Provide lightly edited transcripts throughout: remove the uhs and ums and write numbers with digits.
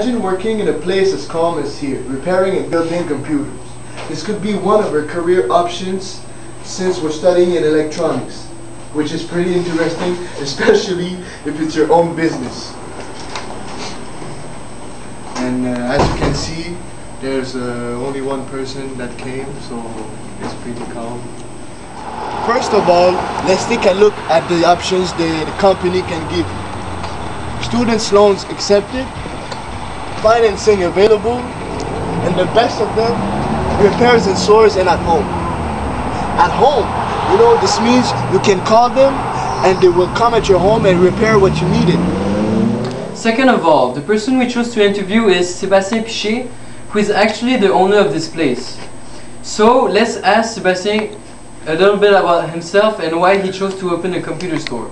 Imagine working in a place as calm as here, repairing and building computers. This could be one of our career options since we're studying in electronics, which is pretty interesting, especially if it's your own business. And as you can see, there's only one person that came, so it's pretty calm. First of all, let's take a look at the options the company can give you. Students loans accepted, financing available, and the best of them, repairs in stores and at home. At home, you know, this means you can call them and they will come at your home and repair what you needed. Second of all, the person we chose to interview is Sébastien Piché, who is actually the owner of this place. So let's ask Sébastien a little bit about himself and why he chose to open a computer store.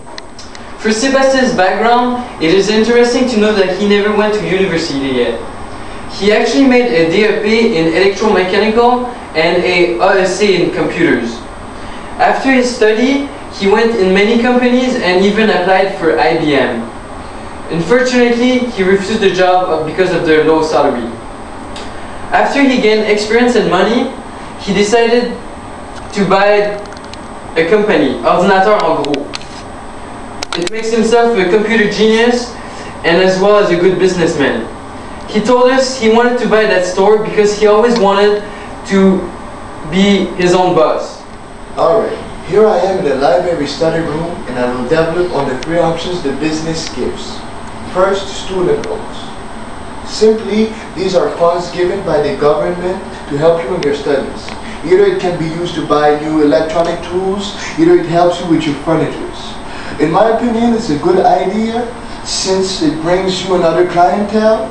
For Sébastien's background, it is interesting to know that he never went to university yet. He actually made a DEP in electromechanical and a AEC in computers. After his study, he went in many companies and even applied for IBM. Unfortunately, he refused the job because of their low salary. After he gained experience and money, he decided to buy a company, Ordinateur en gros. It makes himself a computer genius and as well as a good businessman. He told us he wanted to buy that store because he always wanted to be his own boss. Alright, here I am in the library study room and I will develop on the three options the business gives. First, student loans. Simply, these are funds given by the government to help you in your studies. Either it can be used to buy new electronic tools, either it helps you with your furniture. In my opinion, it's a good idea since it brings you another clientele,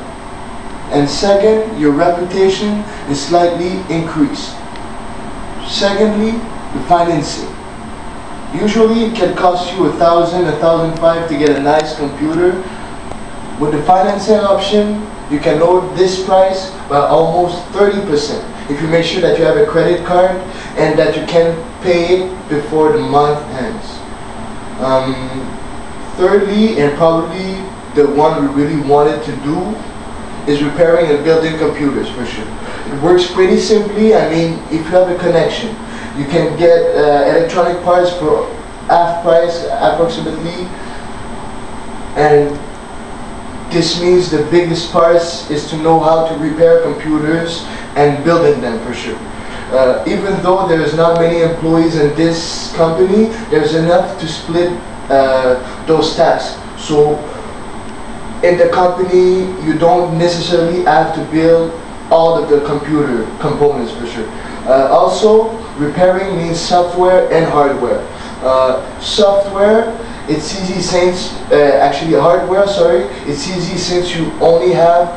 and second, your reputation is slightly increased. Secondly, the financing. Usually it can cost you $1,000, $1,500 to get a nice computer. With the financing option, you can lower this price by almost 30% if you make sure that you have a credit card and that you can pay it before the month ends. Thirdly, and probably the one we really wanted to do, is repairing and building computers for sure. It works pretty simply. I mean, if you have a connection, you can get electronic parts for half price approximately, and this means the biggest part is to know how to repair computers and building them for sure. Even though there's not many employees in this company, there's enough to split those tasks. So in the company, you don't necessarily have to build all of the computer components for sure. Also, repairing means software and hardware. Software, it's easy since, actually hardware, sorry, it's easy since you only have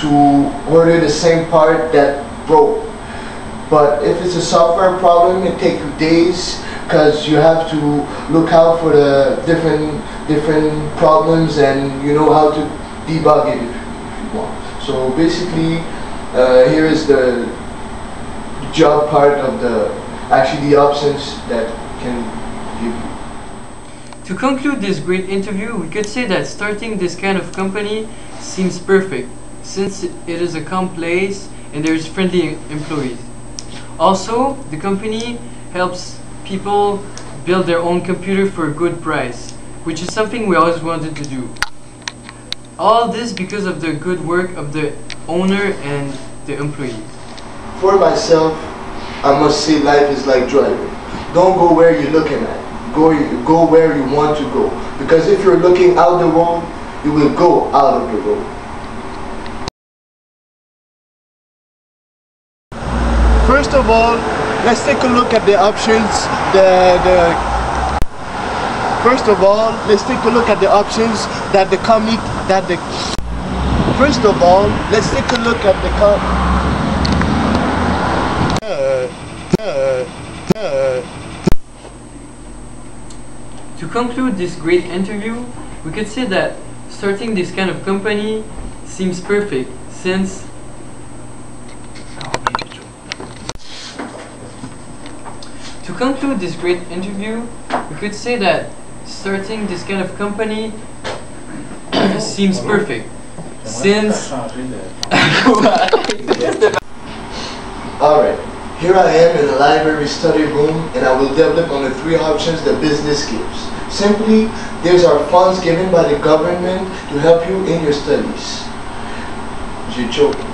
to order the same part that broke. But if it's a software problem, it takes you days because you have to look out for the different problems and you know how to debug it if you want. So basically, here is the job part of the options that can give you. To conclude this great interview, we could say that starting this kind of company seems perfect since it is a calm place and there is friendly employees. Also, the company helps people build their own computer for a good price, which is something we always wanted to do. All this because of the good work of the owner and the employees. For myself, I must say life is like driving. Don't go where you're looking at. Go where you want to go. Because if you're looking out the road, you will go out of the road. First of all, let's take a look at the options. First of all, let's take a look at the options that the company First of all, let's take a look at the To conclude this great interview, we could say that starting this kind of company seems perfect since To conclude this great interview, we could say that starting this kind of company seems perfect since Alright, here I am in the library study room and I will develop on the three options that business gives. Simply, these are funds given by the government to help you in your studies. J'ai choqué.